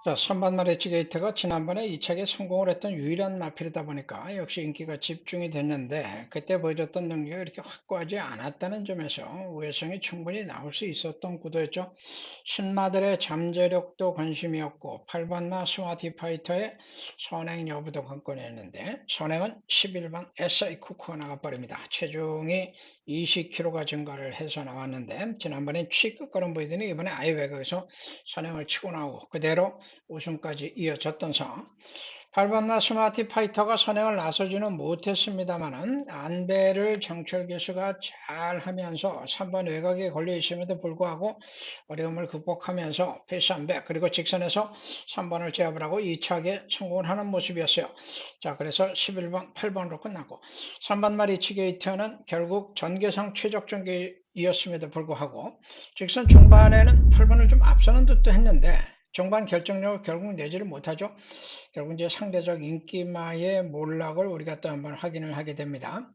자, 선반말 엣지 게이트가 지난번에 이 책에 성공을 했던 유일한 마필이다 보니까 역시 인기가 집중이 됐는데 그때 보여줬던 능력이 이렇게 확고하지 않았다는 점에서 우회성이 충분히 나올 수 있었던 구도였죠. 신마들의 잠재력도 관심이었고 8번마 스마티 파이터의 선행 여부도 관건이었는데 선행은 11번 SI 쿠크가 나가버립니다. 체중이 20kg가 증가를 해서 나왔는데 지난번엔 취급가름 보이더니 이번에 아예 외곽에서 선행을 치고 나오고 그대로 우승까지 이어졌던 상황. 8번마 스마티 파이터가 선행을 나서지는 못했습니다만은 안배를 정철 교수가 잘 하면서 3번 외곽에 걸려 있음에도 불구하고 어려움을 극복하면서 패스 안배 그리고 직선에서 3번을 제압을 하고 2차게 성공을 하는 모습이었어요. 자, 그래서 11번, 8번으로 끝났고 3번 마리치 게이트는 결국 전개상 최적 전개이었음에도 불구하고 직선 중반에는 8번을 좀 앞서는 듯도 했는데 중반 결정력을 결국 내지를 못하죠. 결국 이제 상대적 인기마의 몰락을 우리가 또 한번 확인을 하게 됩니다.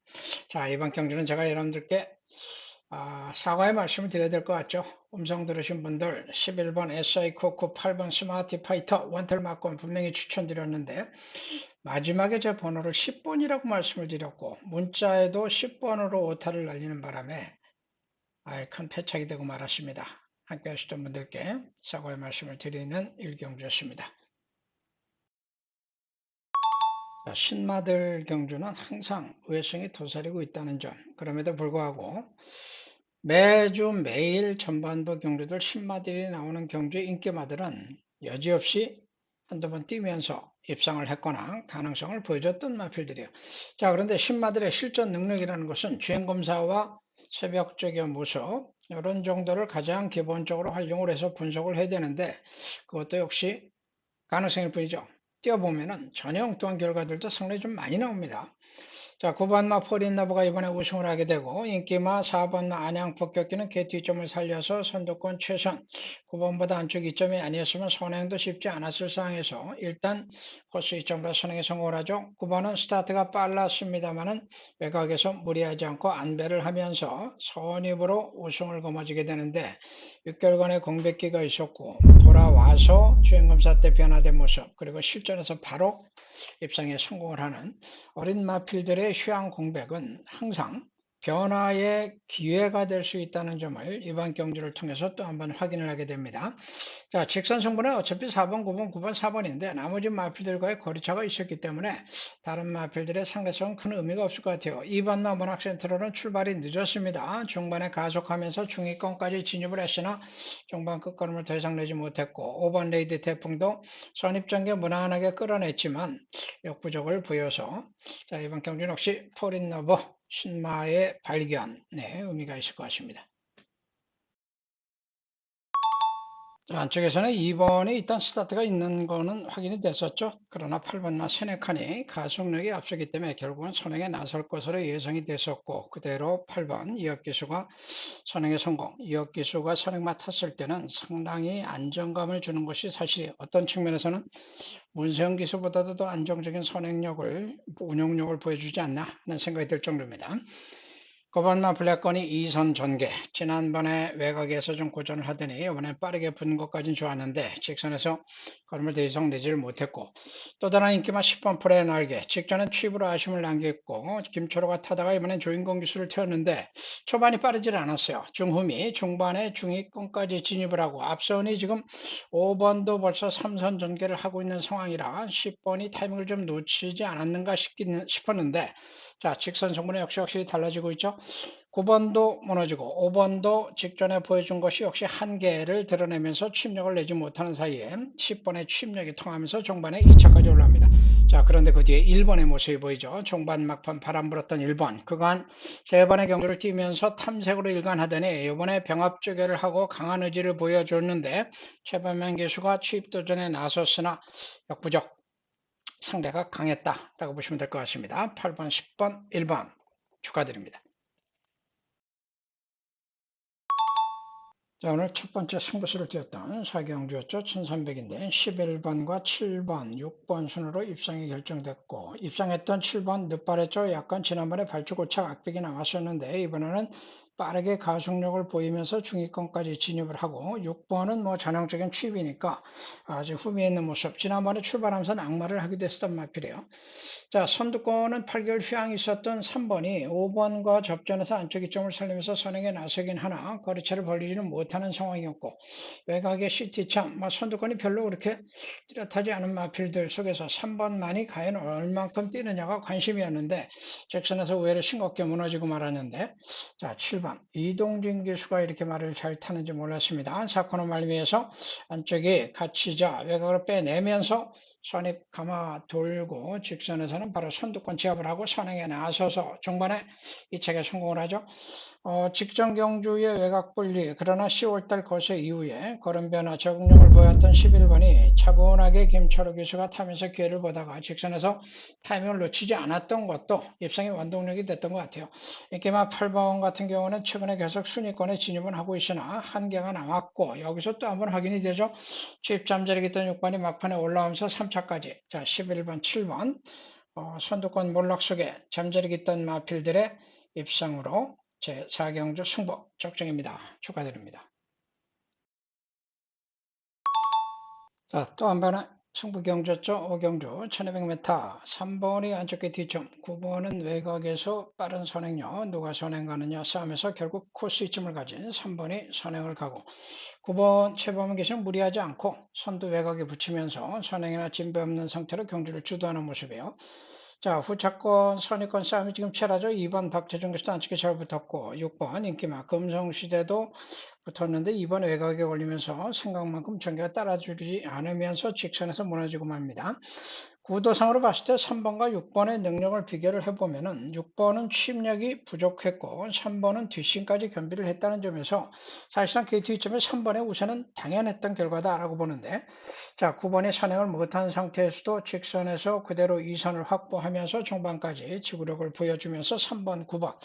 자, 이번 경기는 제가 여러분들께 사과의 말씀을 드려야 될 것 같죠. 음성 들으신 분들 11번 SI 코코 8번 스마트 파이터 원텔 맞건 분명히 추천드렸는데 마지막에 제 번호를 10번이라고 말씀을 드렸고 문자에도 10번으로 오타를 날리는 바람에 큰 패착이 되고 말았습니다. 함께 하시던 분들께 사과의 말씀을 드리는 일경주였습니다. 신마들 경주는 항상 우회성이 도사리고 있다는 점, 그럼에도 불구하고 매주 매일 전반부 경주들 신마들이 나오는 경주의 인기마들은 여지없이 한두 번 뛰면서 입상을 했거나 가능성을 보여줬던 마필들이에요. 자, 그런데 신마들의 실전 능력이라는 것은 주행검사와 새벽적인 모습 이런 정도를 가장 기본적으로 활용을 해서 분석을 해야 되는데 그것도 역시 가능성일 뿐이죠. 뛰어보면은 전혀 엉뚱한 결과들도 상당히 좀 많이 나옵니다. 자, 9번마 포린너브가 이번에 우승을 하게 되고 인기마 4번마 안양 폭격기는 그 뒷점을 살려서 선두권 최선 9번보다 안쪽 이점이 아니었으면 선행도 쉽지 않았을 상황에서 일단 코스 이점으로 선행에 성공을 하죠. 9번은 스타트가 빨랐습니다만은 외곽에서 무리하지 않고 안배를 하면서 선입으로 우승을 거머쥐게 되는데 6개월간의 공백기가 있었고 돌아와서 주행검사 때 변화된 모습 그리고 실전에서 바로 입상에 성공을 하는 어린 마필들의 휴양 공백은 항상 변화의 기회가 될 수 있다는 점을 이번 경주를 통해서 또 한번 확인을 하게 됩니다. 자, 직선 승부는 어차피 4번, 9번, 9번, 4번인데 나머지 마필들과의 거리차가 있었기 때문에 다른 마필들의 상대성은 큰 의미가 없을 것 같아요. 2번 문학센트로는 출발이 늦었습니다. 중반에 가속하면서 중위권까지 진입을 했으나 중반 끝걸음을 더 이상 내지 못했고 5번 레이디 태풍도 선입전개 무난하게 끌어냈지만 역부족을 보여서 자, 이번 경기는 역시 포린너버 신마의 발견 의미가 있을 것 같습니다. 안쪽에서는 2번에 일단 스타트가 있는 거는 확인이 됐었죠. 그러나 8번나 세네칸이 가속력이 앞서기 때문에 결국은 선행에 나설 것으로 예상이 됐었고 그대로 8번 이혁기수가 선행에 성공. 이혁기수가 선행 맡았을 때는 상당히 안정감을 주는 것이 사실이에요. 어떤 측면에서는 문세영 기수보다도 더 안정적인 선행력을 운용력을 보여주지 않나 하는 생각이 들 정도입니다. 거반마 블랙건이 2선 전개. 지난번에 외곽에서 좀 고전을 하더니 이번에 빠르게 붙는 것까지는 좋았는데 직선에서 걸음을 더 이상 내지를 못했고 또 다른 인기마 10번 프레의 날개. 직전엔 취입으로 아쉬움을 남겼고 김초로가 타다가 이번엔 조인공 기수를 태웠는데 초반이 빠르질 않았어요. 중후미 중반에 중위권까지 진입을 하고 앞선이 지금 5번도 벌써 3선 전개를 하고 있는 상황이라 10번이 타이밍을 좀 놓치지 않았는가 싶었는데 자, 직선 성분은 역시 확실히 달라지고 있죠. 9번도 무너지고 5번도 직전에 보여준 것이 역시 한계를 드러내면서 취입력을 내지 못하는 사이에 10번의 취입력이 통하면서 종반에 2차까지 올라옵니다. 자, 그런데 그 뒤에 1번의 모습이 보이죠. 종반 막판 바람 불었던 1번. 그간 3번의 경주를 뛰면서 탐색으로 일관하더니 이번에 병합조결을 하고 강한 의지를 보여줬는데 최반면 기수가 취입 도전에 나섰으나 역부족. 상대가 강했다라고 보시면 될 것 같습니다. 8번, 10번, 1번 축하드립니다. 자, 오늘 첫 번째 승부수를 띄웠던 사경주였죠. 1300인데 11번과 7번, 6번 순으로 입상이 결정됐고 입상했던 7번 늦발했죠. 약간 지난번에 발주고착 악백이 나왔었는데 이번에는 빠르게 가속력을 보이면서 중위권까지 진입을 하고 6번은 뭐 전형적인 취입이니까 아주 후미에 있는 모습. 지난번에 출발하면서 낙마를 하기도 했었던 마필이에요. 자, 선두권은 8개월 휴양이 있었던 3번이 5번과 접전해서 안쪽 이점을 살리면서 선행에 나서긴 하나 거리차를 벌리지는 못하는 상황이었고 외곽의 CT참 선두권이 별로 그렇게 뚜렷하지 않은 마필들 속에서 3번만이 과연 얼만큼 뛰느냐가 관심이었는데 잭슨에서 의외로 싱겁게 무너지고 말았는데 자 7번 이동진 기수가 이렇게 말을 잘 타는지 몰랐습니다. 4코너 말미에서 안쪽에 갇히자 외곽으로 빼내면서 선입 감아 돌고 직선에서는 바로 선두권 제압을 하고 선행에 나서서 중반에 이 차게 성공을 하죠. 직전 경주의 외곽 분리 그러나 10월달 거세 이후에 걸음 변화 적응력을 보였던 11번이 차분하게 김철우 기수가 타면서 기회를 보다가 직선에서 타이밍을 놓치지 않았던 것도 입상의 원동력이 됐던 것 같아요. 인기마 8번 같은 경우는 최근에 계속 순위권에 진입은 하고 있으나 한계가 남았고 여기서 또 한번 확인이 되죠. 취입 잠자리에 있던 6번이 막판에 올라오면서 3차까지 자 11번 7번 선두권 몰락 속에 잠자리에 있던 마필들의 입상으로 제4경주 승부 적중입니다. 축하드립니다. 자, 또 한 번은 승부경주죠. 5경주 1200m 3번이 안쪽에 뒤점 9번은 외곽에서 빠른 선행력 누가 선행 가느냐 싸움에서 결국 코스 이점을 가진 3번이 선행을 가고 9번 최범은 계신 무리하지 않고 선두 외곽에 붙이면서 선행이나 진배 없는 상태로 경주를 주도하는 모습이에요. 자, 후차권, 선위권 싸움이 지금 치열하죠. 2번 박재정 교수도 안쪽에 잘 붙었고 6번 인기마 금성시대도 붙었는데 2번 외곽에 걸리면서 생각만큼 전개가 따라주지 않으면서 직선에서 무너지고 맙니다. 구도상으로 봤을 때 3번과 6번의 능력을 비교를 해보면은 6번은 취입력이 부족했고 3번은 뒷심까지 겸비를 했다는 점에서 사실상 KT2점에 3번의 우선은 당연했던 결과다라고 보는데 자 9번이 선행을 못한 상태에서도 직선에서 그대로 2선을 확보하면서 중반까지 지구력을 보여주면서 3번, 9번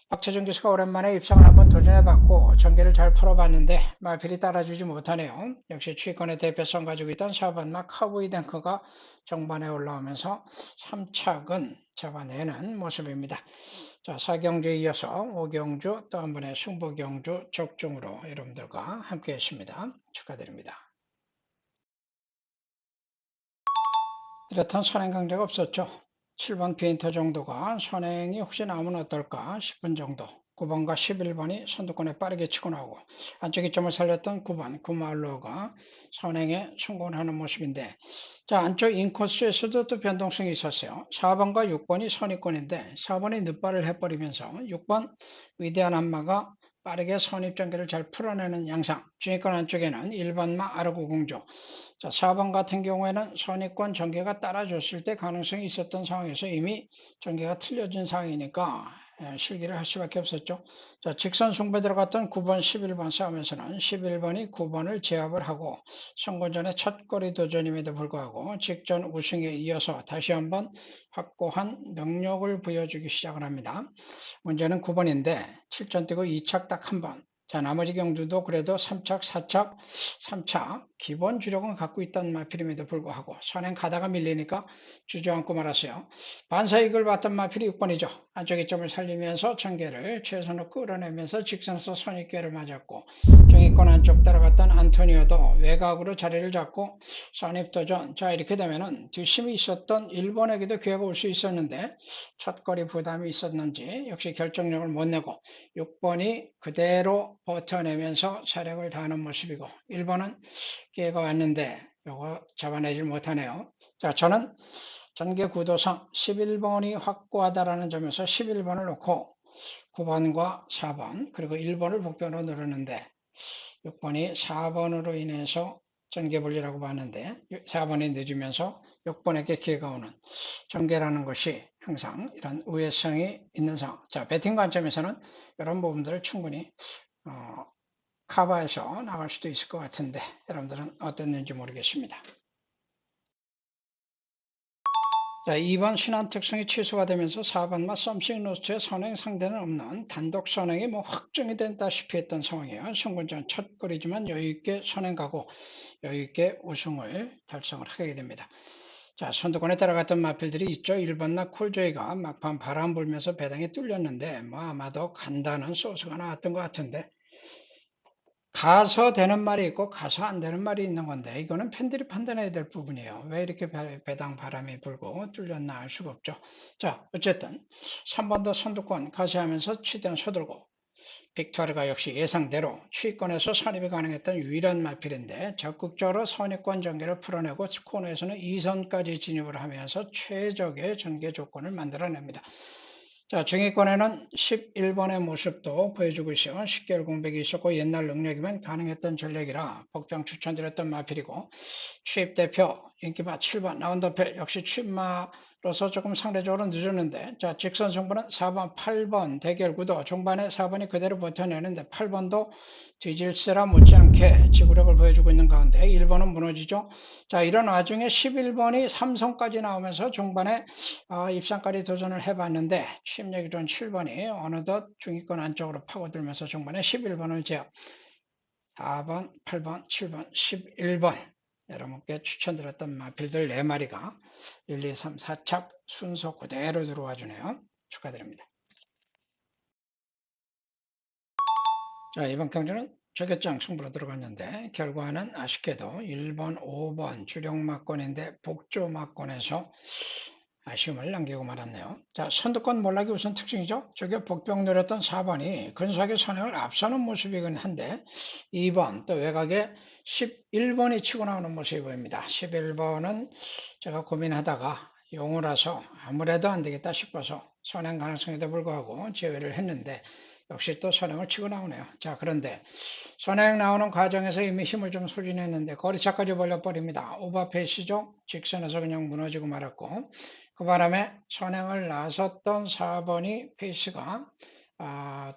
박태준 교수가 오랜만에 입상을 한번 도전해봤고 전개를 잘 풀어봤는데 마필이 따라주지 못하네요. 역시 취권의 대표성 가지고 있던 4번 막 카브이den크가 정반에 올라오면서 3착은 잡아내는 모습입니다. 자, 4경주에 이어서 5경주 또 한 번의 승부경주 적중으로 여러분들과 함께 했습니다. 축하드립니다. 뚜렷한 선행 강자가 없었죠. 7번 비엔터 정도가 선행이 혹시 나오면 어떨까 싶은 정도 9번과 11번이 선두권에 빠르게 치고 나오고 안쪽 이점을 살렸던 9번 구마알로가 선행에 성공을 하는 모습인데 자 안쪽 인코스에서도 또 변동성이 있었어요. 4번과 6번이 선입권인데 4번이 늦발을 해버리면서 6번 위대한 한마가 빠르게 선입전개를 잘 풀어내는 양상 중위권 안쪽에는 1번마 아르고공조 자, 4번 같은 경우에는 선입권 전개가 따라줬을 때 가능성이 있었던 상황에서 이미 전개가 틀려진 상황이니까 실기를 할 수밖에 없었죠. 자, 직선 숭배 들어갔던 9번, 11번 싸움에서는 11번이 9번을 제압을 하고 선거전의 첫 거리 도전임에도 불구하고 직전 우승에 이어서 다시 한번 확고한 능력을 보여주기 시작을 합니다. 문제는 9번인데 7전 뛰고 2착 딱 한 번. 자, 나머지 경주도 그래도 3착, 4착, 3착 기본 주력은 갖고 있던 마필임에도 불구하고 선행 가다가 밀리니까 주저앉고 말았어요. 반사이익을 봤던 마필이 6번이죠. 안쪽의 점을 살리면서 전개를 최선으로 끌어내면서 직선에서 선입기회를 맞았고 정의권 안쪽 따라갔던 안토니오도 외곽으로 자리를 잡고 선입도전. 자, 이렇게 되면은 뒷심이 있었던 1번에게도 기회가 올 수 있었는데 첫거리 부담이 있었는지 역시 결정력을 못 내고 6번이 그대로 버텨내면서 사력을 다하는 모습이고 1번은 기회가 왔는데 이거 잡아내질 못하네요. 자, 저는 전개 구도상 11번이 확고하다라는 점에서 11번을 놓고 9번과 4번 그리고 1번을 복변으로 누르는데 6번이 4번으로 인해서 전개분리라고 봤는데 4번이 늦으면서 6번에게 기회가 오는 전개라는 것이 항상 이런 우회성이 있는 상황. 자, 배팅 관점에서는 이런 부분들을 충분히 커버해서 나갈 수도 있을 것 같은데 여러분들은 어땠는지 모르겠습니다. 자, 2번 신한 특성이 취소가 되면서 4번과 썸씽 로스트의 선행 상대는 없는 단독 선행이 확정이 된다시피 했던 상황이에요. 승군전 첫 거리지만 여유있게 선행 가고 여유있게 우승을 달성을 하게 됩니다. 자, 선두권에 따라갔던 마필들이 있죠. 1번나 콜조이가 막판 바람 불면서 배당이 뚫렸는데 뭐 아마도 간다는 소스가 나왔던 것 같은데 가서 되는 말이 있고 가서 안 되는 말이 있는 건데 이거는 팬들이 판단해야 될 부분이에요. 왜 이렇게 배당 바람이 불고 뚫렸나 알 수가 없죠. 자, 어쨌든 3번도 선두권 가세하면서 최대한 서둘고 빅토르가 역시 예상대로 추위권에서 선입이 가능했던 유일한 마필인데 적극적으로 선입권 전개를 풀어내고 코너에서는 2선까지 진입을 하면서 최적의 전개 조건을 만들어냅니다. 자, 중위권에는 11번의 모습도 보여주고 있어요. 10개월 공백이 있었고 옛날 능력이면 가능했던 전략이라 복병 추천드렸던 마필이고 취입 대표 인기마 7번 라운더필 역시 취입마로서 조금 상대적으로 늦었는데 자, 직선 승부는 4번 8번 대결 구도 중반에 4번이 그대로 버텨내는데 8번도 뒤질세라 못지않게 지구력을 보여주고 있는 가운데 1번은 무너지죠. 자, 이런 와중에 11번이 삼성까지 나오면서 중반에 입상까지 도전을 해봤는데 취입력이 좋은 7번이 어느덧 중위권 안쪽으로 파고들면서 중반에 11번을 제압. 4번, 8번, 7번, 11번 여러분께 추천드렸던 마필들 4마리가 1, 2, 3, 4착 순서 그대로 들어와 주네요. 축하드립니다. 자, 이번 경주는 저격장 승부로 들어갔는데 결과는 아쉽게도 1번, 5번 주력막권인데 복조막권에서 아쉬움을 남기고 말았네요. 자, 선두권 몰락이 우선 특징이죠. 저게 복병 노렸던 4번이 근소하게 선행을 앞서는 모습이긴 한데 2번 또 외곽에 11번이 치고 나오는 모습이 보입니다. 11번은 제가 고민하다가 용어라서 아무래도 안 되겠다 싶어서 선행 가능성에도 불구하고 제외를 했는데 역시 또 선행을 치고 나오네요. 자, 그런데 선행 나오는 과정에서 이미 힘을 좀 소진했는데 거리차까지 벌려버립니다. 오버페이스죠. 직선에서 그냥 무너지고 말았고 그 바람에 선행을 나섰던 4번이 페이스가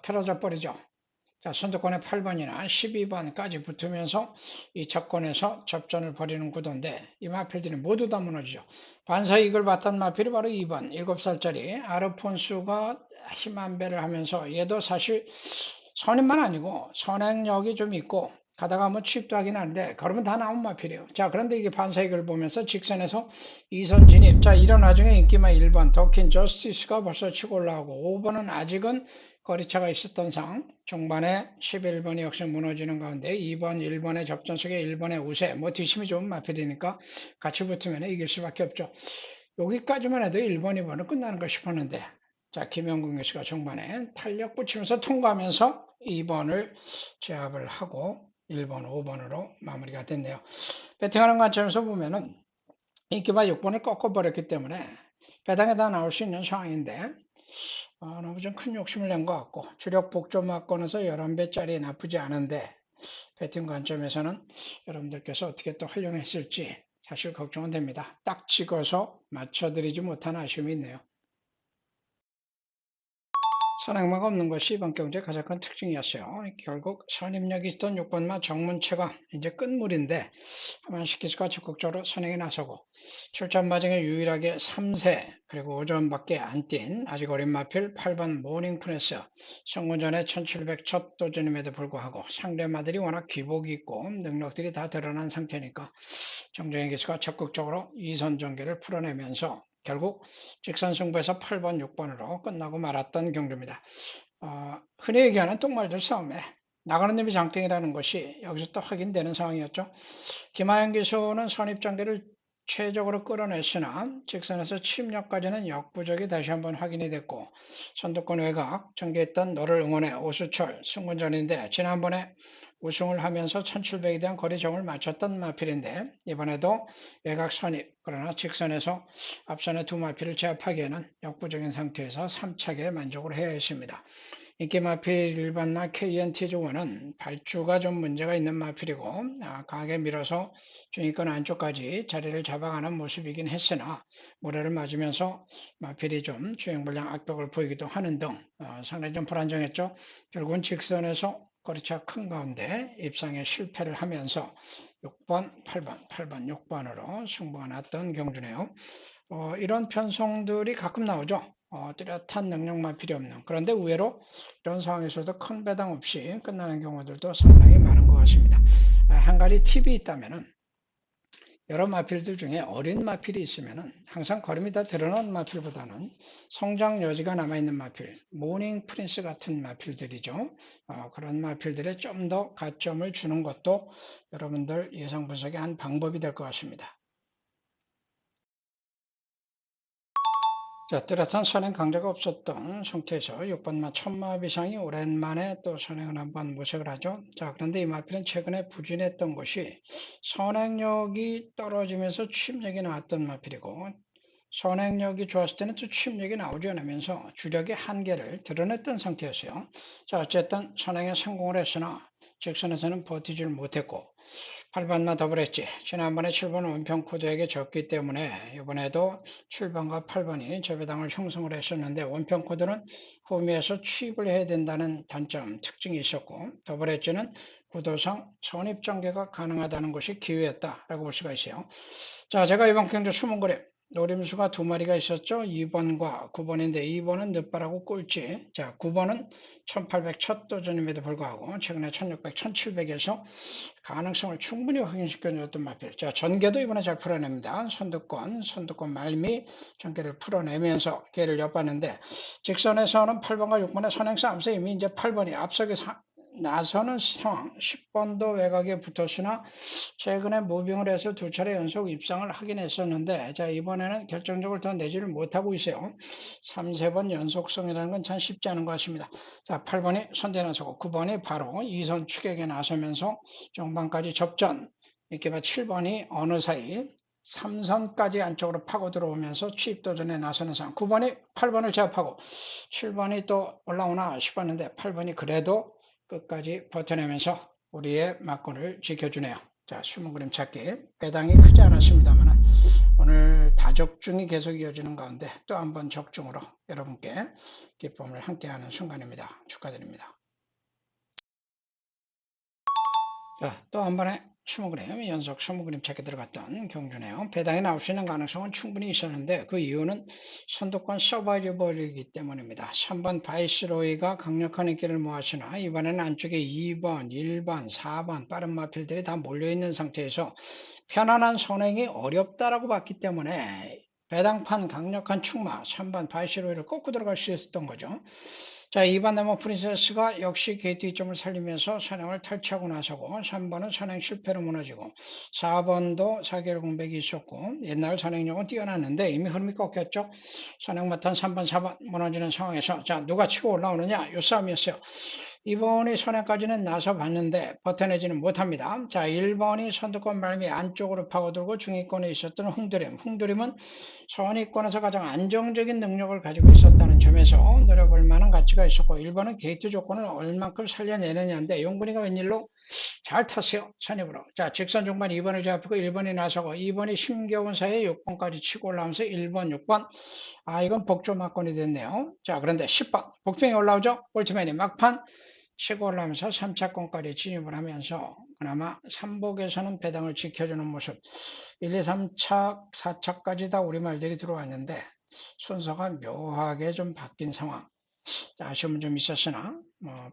틀어져 버리죠. 자, 선두권의 8번이나 12번까지 붙으면서 이 차권에서 접전을 벌이는 구도인데 이 마필들이 모두 다 무너지죠. 반사 이익을 봤던 마필이 바로 2번 7살짜리 아르폰수가 힘 안배를 하면서 얘도 사실 선임만 아니고 선행력이 좀 있고 가다가 뭐 취입도 하긴 하는데 그러면 다 나온 마필이에요. 자, 그런데 이게 반사익을 보면서 직선에서 2선 진입. 자, 이런 와중에 인기마 1번 더킨 저스티스가 벌써 치고 올라오고 5번은 아직은 거리차가 있었던 상 중반에 11번이 역시 무너지는 가운데 2번 1번의 접전 속에 1번의 우세 뭐 뒷심이 좋은 마필이니까 같이 붙으면 이길 수밖에 없죠. 여기까지만 해도 1번 2번은 끝나는 거 싶었는데 자, 김영국 교수가 중반에 탄력 붙이면서 통과하면서 2번을 제압을 하고 1번 5번으로 마무리가 됐네요. 배팅하는 관점에서 보면은 인기마 6번을 꺾어버렸기 때문에 배당에다 나올 수 있는 상황인데 너무 좀 큰 욕심을 낸 것 같고 주력 복조 맞권에서 11배짜리 나쁘지 않은데 배팅 관점에서는 여러분들께서 어떻게 또 활용했을지 사실 걱정은 됩니다. 딱 찍어서 맞춰드리지 못한 아쉬움이 있네요. 선행마가 없는 것이 이번 경주의 가장 큰 특징이었어요. 결국 선임력이 있던 6번마 정문채가 이제 끝물인데 하만시키스가 적극적으로 선행에 나서고 출전 마중에 유일하게 3세 그리고 5점밖에 안 뛴 아직 어린 마필 8번 모닝프레스 성군전에 1700 첫 도전임에도 불구하고 상대마들이 워낙 기복이 있고 능력들이 다 드러난 상태니까 정정희 기수가 적극적으로 2선 전개를 풀어내면서 결국 직선 승부에서 8번, 6번으로 끝나고 말았던 경주입니다. 흔히 얘기하는 똥말들 싸움에 나가는 놈이 장땡이라는 것이 여기서 또 확인되는 상황이었죠. 김하영 기수는 선입전개를 최적으로 끌어냈으나 직선에서 침략까지는 역부족이 다시 한번 확인이 됐고 선두권 외곽 전개했던 너를 응원해 오수철 승군전인데 지난번에 우승을 하면서 1700에 대한 거리 정을 맞췄던 마필인데 이번에도 외곽 선입 그러나 직선에서 앞선의 두 마필을 제압하기에는 역부족인 상태에서 3착에 만족을 해야 했습니다. 인기 마필 일반나 KNT 조원은 발주가 좀 문제가 있는 마필이고 강하게 밀어서 중위권 안쪽까지 자리를 잡아가는 모습이긴 했으나 모래를 맞으면서 마필이 좀 주행불량 악벽을 보이기도 하는 등 상당히 좀 불안정했죠. 결국은 직선에서 거리차 큰 가운데 입상에 실패를 하면서 6번, 8번, 8번, 6번으로 승부가 났던 경주네요. 이런 편성들이 가끔 나오죠. 뚜렷한 능력만 필요 없는. 그런데 의외로 이런 상황에서도 큰 배당 없이 끝나는 경우들도 상당히 많은 것 같습니다. 한 가지 팁이 있다면은 여러 마필들 중에 어린 마필이 있으면 항상 걸음이 다 드러난 마필보다는 성장 여지가 남아있는 마필, 모닝 프린스 같은 마필들이죠. 그런 마필들에 좀 더 가점을 주는 것도 여러분들 예상 분석의 한 방법이 될 것 같습니다. 자, 뚜렷한 선행 강자가 없었던 상태에서 6번마 천마 비상이 오랜만에 또 선행을 한번 모색을 하죠. 자, 그런데 이 마필은 최근에 부진했던 것이 선행력이 떨어지면서 취입력이 나왔던 마필이고, 선행력이 좋았을 때는 또 취입력이 나오지 않으면서 주력의 한계를 드러냈던 상태였어요. 자, 어쨌든 선행에 성공을 했으나 직선에서는 버티지를 못했고 8번만 더블 엣지, 지난번에 7번 원평 코드에게 졌기 때문에 이번에도 7번과 8번이 재배당을 형성을 했었는데, 원평 코드는 호미에서 취입을 해야 된다는 단점, 특징이 있었고, 더블 엣지는 구도상 선입전개가 가능하다는 것이 기회였다라고 볼 수가 있어요. 자, 제가 이번 경주 숨은 그림, 노림수가 두 마리가 있었죠. 2번과 9번인데 2번은 늦바라고 꼴찌. 자, 9번은 1800 첫 도전임에도 불구하고 최근에 1600, 1700에서 가능성을 충분히 확인시켜 줬던 마필. 자, 전개도 이번에 잘 풀어냅니다. 선두권 말미 전개를 풀어내면서 개를 엿봤는데, 직선에서는 8번과 6번의 선행싸움에서 이미 이제 8번이 앞서게 나서는 상황, 10번도 외곽에 붙었으나 최근에 무빙을 해서 두 차례 연속 입상을 하긴 했었는데, 자, 이번에는 결정적으로 더 내지를 못하고 있어요. 3, 3번 연속성이라는 건 참 쉽지 않은 것 같습니다. 자, 8번이 선대 나서고 9번이 바로 2선 추격에 나서면서 정방까지 접전, 이렇게 봐 7번이 어느 사이 3선까지 안쪽으로 파고 들어오면서 취입도전에 나서는 상황. 9번이 8번을 제압하고 7번이 또 올라오나 싶었는데 8번이 그래도 끝까지 버텨내면서 우리의 막권을 지켜주네요. 자, 숨은 그림 찾기. 배당이 크지 않았습니다만 오늘 다적중이 계속 이어지는 가운데 또 한 번 적중으로 여러분께 기쁨을 함께하는 순간입니다. 축하드립니다. 자, 또 한 번에 20그램 연속 20그램 찾게 들어갔던 경주네요. 배당이 나올 수 있는 가능성은 충분히 있었는데 그 이유는 선두권 서바이벌이기 때문입니다. 3번 바이스로이가 강력한 인기를 모았으나 이번에는 안쪽에 2번, 1번, 4번 빠른 마필들이 다 몰려있는 상태에서 편안한 선행이 어렵다라고 봤기 때문에 배당판 강력한 축마 3번 바이스로이를 꺾고 들어갈 수 있었던 거죠. 자, 2번 네모 프린세스가 역시 게이트 2점을 살리면서 선행을 탈취하고 나서고, 3번은 선행 실패로 무너지고, 4번도 4개월 공백이 있었고, 옛날 선행력은 뛰어났는데 이미 흐름이 꺾였죠. 선행 못한 3번, 4번 무너지는 상황에서 자, 누가 치고 올라오느냐, 이 싸움이었어요. 2번이 선행까지는 나서 봤는데 버텨내지는 못합니다. 자, 1번이 선두권 말미 안쪽으로 파고들고 중위권에 있었던 홍드림. 홍드림은 선위권에서 가장 안정적인 능력을 가지고 있었다는 점에서 노려볼 만한 가치가 있었고, 1번은 게이트 조건을 얼만큼 살려내느냐인데 용근이가 웬일로 잘 탔어요. 선입으로. 자, 직선 중반 2번을 제압하고 1번이 나서고 2번이 힘겨운 사이에 6번까지 치고 올라오면서 1번, 6번. 이건 복조 막건이 됐네요. 자, 그런데 10번 복평이 올라오죠. 볼트맨이 막판 치고 올라오면서 3차권까지 진입을 하면서 그나마 3복에서는 배당을 지켜주는 모습. 1, 2, 3차, 4차까지 다 우리말들이 들어왔는데 순서가 묘하게 좀 바뀐 상황. 아쉬움은 좀 있었으나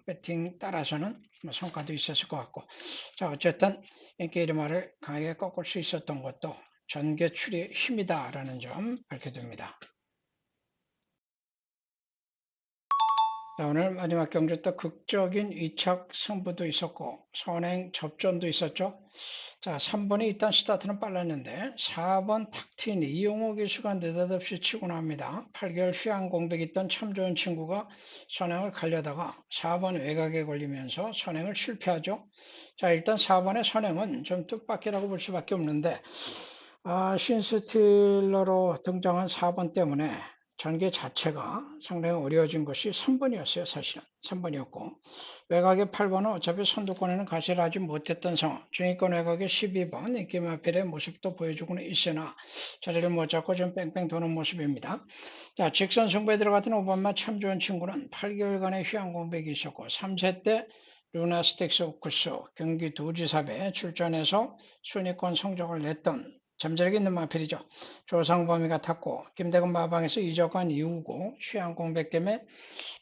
배팅 따라서는 성과도 있었을 것 같고, 자, 어쨌든 인기 이름화를 강하게 꺾을 수 있었던 것도 전개출의 힘이다라는 점 밝혀둡니다. 자, 오늘 마지막 경주 또 극적인 위착 승부도 있었고 선행 접전도 있었죠. 자, 3번이 일단 스타트는 빨랐는데 4번 탁틴 이용호 기수가 느닷없이 치고 나옵니다. 8개월 휴양 공백 있던 참 좋은 친구가 선행을 가려다가 4번 외곽에 걸리면서 선행을 실패하죠. 자, 일단 4번의 선행은 좀 뜻밖이라고 볼 수밖에 없는데 신스틸러로 등장한 4번 때문에 전개 자체가 상당히 어려워진 것이 3번이었어요. 사실은 3번이었고, 외곽의 8번은 어차피 선두권에는 가시를 하지 못했던 상황, 중위권 외곽의 12번 이기마필의 모습도 보여주고는 있으나 자리를 못 잡고 좀 뺑뺑 도는 모습입니다. 자, 직선 승부에 들어갔던 5번만 참 좋은 친구는 8개월간의 휴양 공백이 있었고 3세 때 루나스틱스 오쿠스 경기 도지사배 출전해서 순위권 성적을 냈던 잠재력이 있는 마필이죠. 조상범위가 탔고 김대건 마방에서 이적한 이후고 취향공백 때문에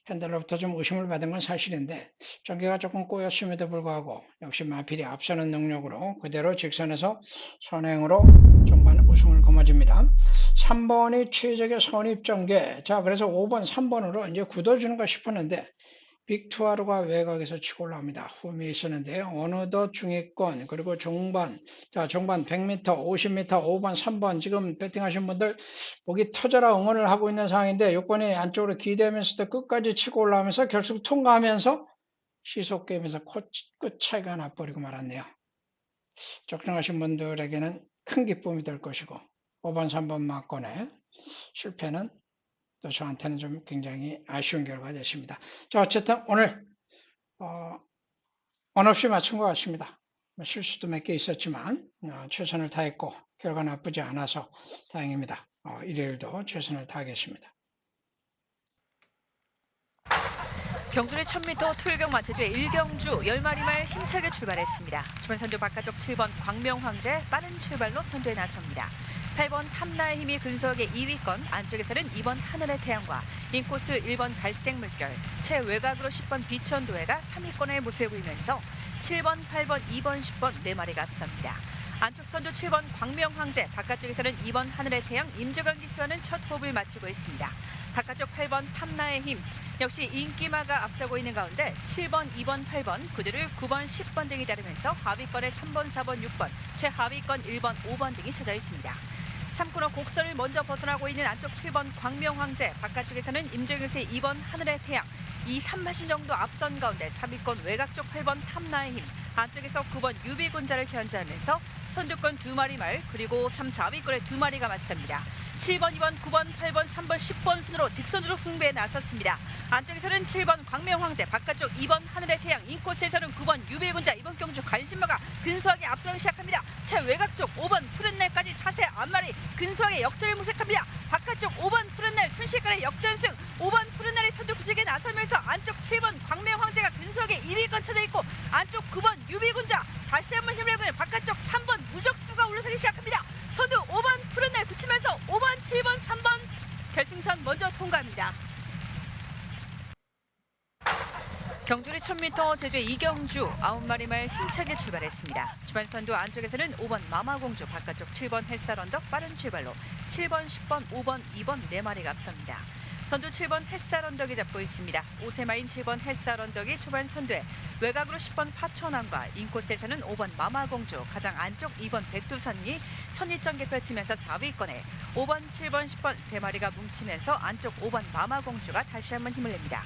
팬들로부터 좀 의심을 받은 건 사실인데 전개가 조금 꼬였음에도 불구하고 역시 마필이 앞서는 능력으로 그대로 직선에서 선행으로 종반 우승을 거머쥡니다. 3번이 최적의 선입전개. 자, 그래서 5번, 3번으로 이제 굳어주는가 싶었는데 빅투아르가 외곽에서 치고 올라옵니다. 홈이 있었는데요. 어느덧 중위권 그리고 종반, 자 종반 100m, 50m, 5번, 3번 지금 배팅하신 분들 목이 터져라 응원을 하고 있는 상황인데 요건이 안쪽으로 기대하면서도 끝까지 치고 올라오면서 결국 통과하면서 시속 게임에서 끝 차이가 나버리고 말았네요. 적중하신 분들에게는 큰 기쁨이 될 것이고 5번, 3번 막권의 실패는 또 저한테는 좀 굉장히 아쉬운 결과가 됐습니다. 자, 어쨌든 오늘 언없이 맞춘 것 같습니다. 실수도 몇 개 있었지만 최선을 다했고 결과 나쁘지 않아서 다행입니다. 일요일도 최선을 다하겠습니다. 경주의 1000m 토요경 마체조의 1경주 10마리 말 힘차게 출발했습니다. 주변 선두 바깥쪽 7번 광명황제 빠른 출발로 선두에 나섭니다. 8번 탐나의 힘이 근소하게 2위권, 안쪽에서는 2번 하늘의 태양과 인코스 1번 갈색 물결, 최외곽으로 10번 비천도해가 3위권의 모습을 보이면서 7번, 8번, 2번, 10번 4마리가 앞섭니다. 안쪽 선두 7번 광명황제, 바깥쪽에서는 2번 하늘의 태양, 임재광 기수와는 첫 호흡을 마치고 있습니다. 바깥쪽 8번 탐나의 힘, 역시 인기마가 앞서고 있는 가운데 7번, 2번, 8번, 그들을 9번, 10번 등이 따르면서 하위권에 3번, 4번, 6번, 최하위권 1번, 5번 등이 서져 있습니다. 3코너 곡선을 먼저 벗어나고 있는 안쪽 7번 광명황제, 바깥쪽에서는 임재경의 2번 하늘의 태양, 2, 3마신 정도 앞선 가운데 3위권 외곽 쪽 8번 탐나의 힘, 안쪽에서 9번 유비군자를 견제하면서 선두권 2마리 말, 그리고 3, 4위권에 2마리가 맞섭니다. 7번, 2번, 9번, 8번, 3번, 10번 순으로 직선으로 승부에 나섰습니다. 안쪽에서는 7번 광명황제, 바깥쪽 2번 하늘의 태양, 인코스에서는 9번 유비군자, 이번 경주 관심마가 근소하게 앞서기 시작합니다. 최외곽 쪽 5번 푸른날까지 사세 앞마리 근소하게 역전을 모색합니다. 바깥쪽 5번 푸른날 순식간에 역전승, 5번 푸른날이 선두 구직에 나서면서 안쪽 7번 광명황제가 근소하게 2위권 쳐져 있고 안쪽 9번 유비군자 다시 한번 힘을 내고 있는 바깥쪽 3번 무적수가 올라서기 시작합니다. 선두 5번 푸른날 붙이면서 5번, 7번, 3번 결승선 먼저 통과합니다. 경주리 1000m 제주의 이경주 9마리 말 힘차게 출발했습니다. 주반 선두 안쪽에서는 5번 마마공주, 바깥쪽 7번 햇살 언덕 빠른 출발로 7번, 10번, 5번, 2번 4마리가 앞섭니다. 선두 7번 햇살 언덕이 잡고 있습니다. 5세마인 7번 햇살 언덕이 초반 선두에 외곽으로 10번 파천항과 인코스에서는 5번 마마공주, 가장 안쪽 2번 백두산이 선입전개 펼치면서 4위권에 5번, 7번, 10번 3마리가 뭉치면서 안쪽 5번 마마공주가 다시 한번 힘을 냅니다.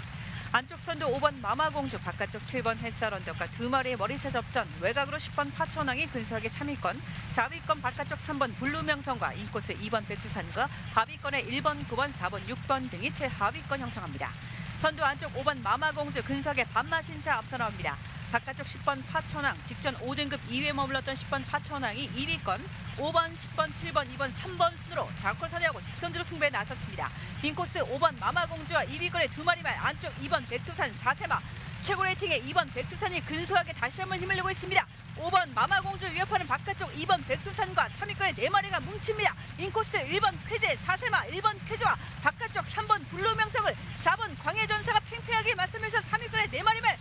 안쪽 선두 5번 마마공주, 바깥쪽 7번 햇살 언덕과 2마리의 머리차 접전, 외곽으로 10번 파천항이 근소하게 3위권, 4위권 바깥쪽 3번 블루명성과 인코스 2번 백두산과 하위권에 1번, 9번, 4번, 6번 등이 최하위권 형성합니다. 선두 안쪽 5번 마마공주 근소하게 반마신 차 앞서 나옵니다. 바깥쪽 10번 파천항, 직전 5등급 2위에 머물렀던 10번 파천항이 2위권, 5번, 10번, 7번, 2번, 3번 순으로 4권 사대하고 직선주로 승부에 나섰습니다. 인코스 5번 마마공주와 2위권의 2마리 말, 안쪽 2번 백두산 4세마, 최고 레이팅의 2번 백두산이 근소하게 다시 한번 힘을 내고 있습니다. 5번 마마공주 위협하는 바깥쪽 2번 백두산과 3위권의 4마리가 뭉칩니다. 인코스 1번 쾌제 4세마, 1번 쾌제와 바깥쪽 3번 블루명성을 4번 광해전사가 팽팽하게 맞서면서 3위권의 4마리 말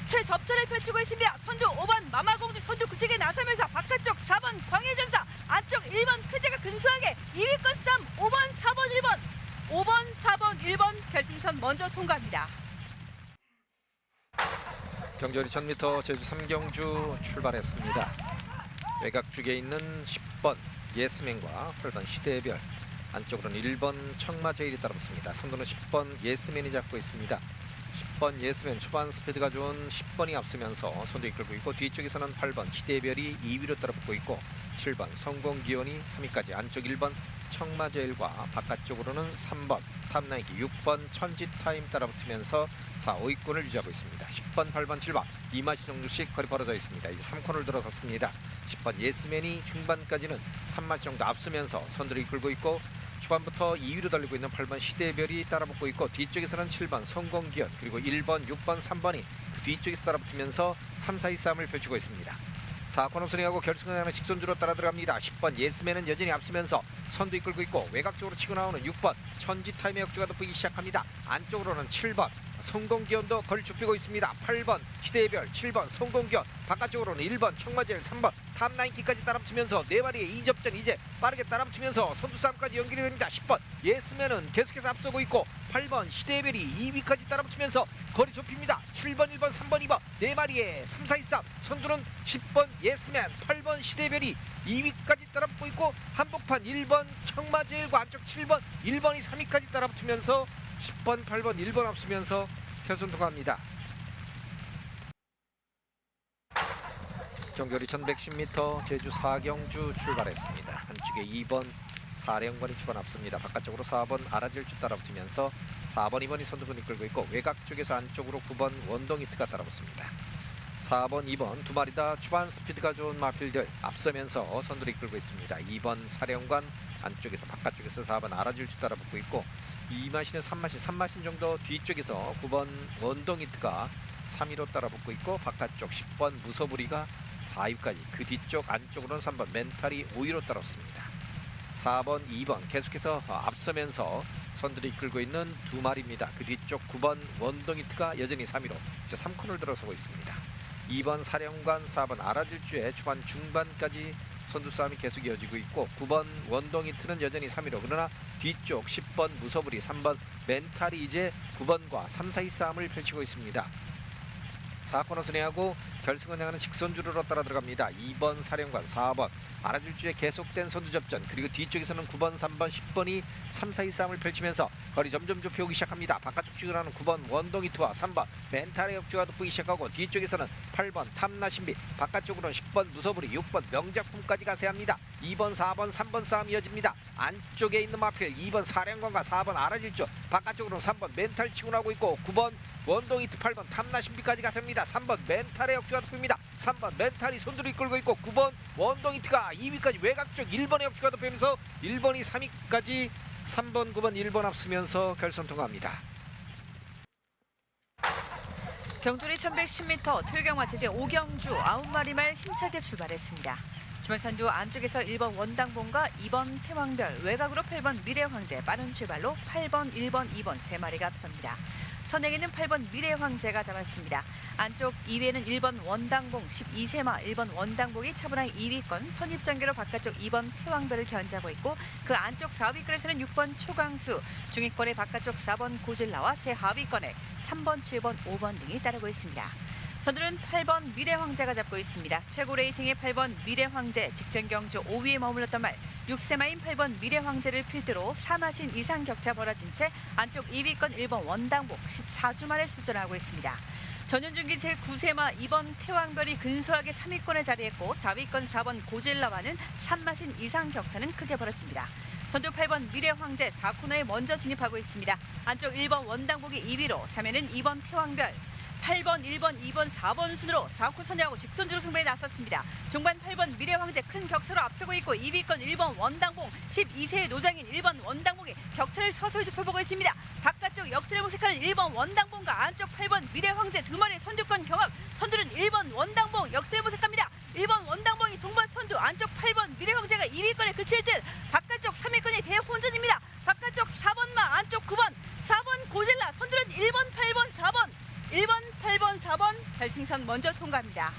최접전을 펼치고 있습니다. 선두 5번 마마공주 선두 구직에 나서면서 바깥쪽 4번 광해전사, 안쪽 1번 쾌제가 근소하게 2위권 싸움 5번, 4번, 1번, 5번, 4번, 1번 결승선 먼저 통과합니다. 경주리 1000m 제주 3경주 출발했습니다. 외곽 쪽에 있는 10번 예스맨과 8번 시대별, 안쪽으로는 1번 청마제일이 따라붙습니다. 선두는 10번 예스맨이 잡고 있습니다. 10번 예스맨 초반 스피드가 좋은 10번이 앞서면서 선두 이끌고 있고, 뒤쪽에서는 8번 시대별이 2위로 따라붙고 있고 7번 성공기원이 3위까지, 안쪽 1번 청마제일과 바깥쪽으로는 3번 탑나이키, 6번 천지타임 따라붙으면서 4, 5위권을 유지하고 있습니다. 10번, 8번, 7번 2마시 정도씩 거리 벌어져 있습니다. 이제 3코너를 들어섰습니다. 10번 예스맨이 중반까지는 3마시 정도 앞서면서 선두를 이끌고 있고, 초반부터 2위로 달리고 있는 8번 시대별이 따라붙고 있고, 뒤쪽에서는 7번 성공기원, 그리고 1번, 6번, 3번이 그 뒤쪽에서 따라붙으면서 3, 4위 싸움을 펼치고 있습니다. 4코너 순회하고 결승을 향하는 직선주로 따라 들어갑니다. 10번 예스맨은 여전히 앞서면서 선두 이끌고 있고 외곽 쪽으로 치고 나오는 6번 천지 타임의 역주가 돋보이기 시작합니다. 안쪽으로는 7번 성공기원도 거리 좁히고 있습니다. 8번 시대별 7번 성공기원 바깥쪽으로는 1번 청마제일 3번 탑나인키까지 따라붙으면서 4마리의 2접전 이제 빠르게 따라붙으면서 선두 싸움까지 연결이 됩니다. 10번 예스맨은 계속해서 앞서고 있고 8번 시대별이 2위까지 따라붙으면서 거리 좁힙니다. 7번 1번 3번 2번 4마리의 3, 4, 2, 3 선두는 10번 예스맨 8번 시대별이 2위까지 따라붙고 있고 한복판 1번 청마제일과 안쪽 7번 1번이 3위까지 따라붙으면서 10번 8번 1번 앞서면서 결선 통과합니다. 정거리 1110m 제주 사경주 출발했습니다. 한쪽에 2번 사령관이 초반 앞섭니다. 바깥쪽으로 4번 아라질주 따라붙으면서 4번 2번이 선두분 이끌고 있고 외곽 쪽에서 안쪽으로 9번 원동이트가 따라붙습니다. 4번 2번 두 마리 다 초반 스피드가 좋은 마필들 앞서면서 선두를 이끌고 있습니다. 2번 사령관 안쪽에서 바깥쪽에서 4번 아라질주 따라붙고 있고 2마신에 3마신 정도 뒤쪽에서 9번 원동이트가 3위로 따라붙고 있고 바깥쪽 10번 무서부리가 4위까지 그 뒤쪽 안쪽으로는 3번 멘탈이 5위로 따라붙습니다. 4번 2번 계속해서 앞서면서 선두를 이끌고 있는 두 마리입니다. 그 뒤쪽 9번 원동이트가 여전히 3위로 3코너를 들어서고 있습니다. 2번 사령관 4번 아라질주의 초반 중반까지 선두 싸움이 계속 이어지고 있고 9번 원동이트는 여전히 3위로 그러나 뒤쪽 10번 무서부리 3번 멘탈이 이제 9번과 3, 4위 싸움을 펼치고 있습니다. 4코너 순회하고 결승을 향하는 직선주로로 따라 들어갑니다. 2번 사령관 4번 아라질주의 계속된 선두 접전 그리고 뒤쪽에서는 9번 3번 10번이 3, 4위 싸움을 펼치면서 거리 점점 좁혀오기 시작합니다. 바깥쪽 측으로 하는 9번 원동이트와 3번 멘탈의 역주가 돋보이기 시작하고 뒤쪽에서는 8번 탐나신비 바깥쪽으로는 10번 무서부리 6번 명작품까지 가세야 합니다. 2번 4번 3번 싸움이 이어집니다. 안쪽에 있는 마필 2번 사령관과 4번 아라질주 바깥쪽으로는 3번 멘탈 치고 나오고 있고 9번 원동이트 8번 탐나신비까지 가셉니다. 3번 멘탈의 역주가 돋보입니다. 3번 멘탈이 선두를 이끌고 있고 9번 원동이트가 2위까지 외곽 쪽 1번의 역주가 돋보이면서 1번이 3위까지 3번 9번 1번 앞서면서 결선 통과합니다. 경주리 1110m 토요경화 제주 오경주 9마리 말 힘차게 출발했습니다. 주말선두 안쪽에서 1번 원당봉과 2번 태왕별 외곽으로 8번 미래황제 빠른 출발로 8번 1번 2번 3마리가 앞섭니다. 선행에는 8번 미래황제가 잡았습니다. 안쪽 2위에는 1번 원당봉 12세마 1번 원당봉이 차분하게 2위권 선입전개로 바깥쪽 2번 태왕별을 견제하고 있고 그 안쪽 4위권에서는 6번 초강수 중위권의 바깥쪽 4번 고질라와 제하위권에 3번 7번 5번 등이 따르고 있습니다. 선두는 8번 미래황제가 잡고 있습니다. 최고 레이팅의 8번 미래황제 직전 경주 5위에 머물렀던 말 6세마인 8번 미래황제를 필두로 3마신 이상 격차 벌어진 채 안쪽 2위권 1번 원당복 14주 만에 출전하고 있습니다. 전윤중기 제9세마 2번 태왕별이 근소하게 3위권에 자리했고 4위권 4번 고질라와는 3마신 이상 격차는 크게 벌어집니다. 선두 8번 미래황제 4코너에 먼저 진입하고 있습니다. 안쪽 1번 원당복이 2위로 3위는 2번 태왕별 8번, 1번, 2번, 4번 순으로 4코 선야하고 직선주로 승부에 나섰습니다. 중반 8번 미래황제 큰 격차로 앞서고 있고 2위권 1번 원당봉 12세의 노장인 1번 원당봉이 격차를 서서히 좁혀보고 있습니다. 바깥쪽 역전을 모색하는 1번 원당봉과 안쪽 8번 미래황제 두 마리의 선두권 경합 선두는 1번 원당봉 역전을 모색합니다. 1번 원당봉이 종반 선두 안쪽 8번 미래황제가 2위권에 그칠 듯 바깥쪽 3위권이 대혼전입니다. 바깥쪽 4번마 안쪽 9번 4번 고질라 선두는 1번 8번 4번 1번, 8번, 4번 결승선 먼저 통과합니다.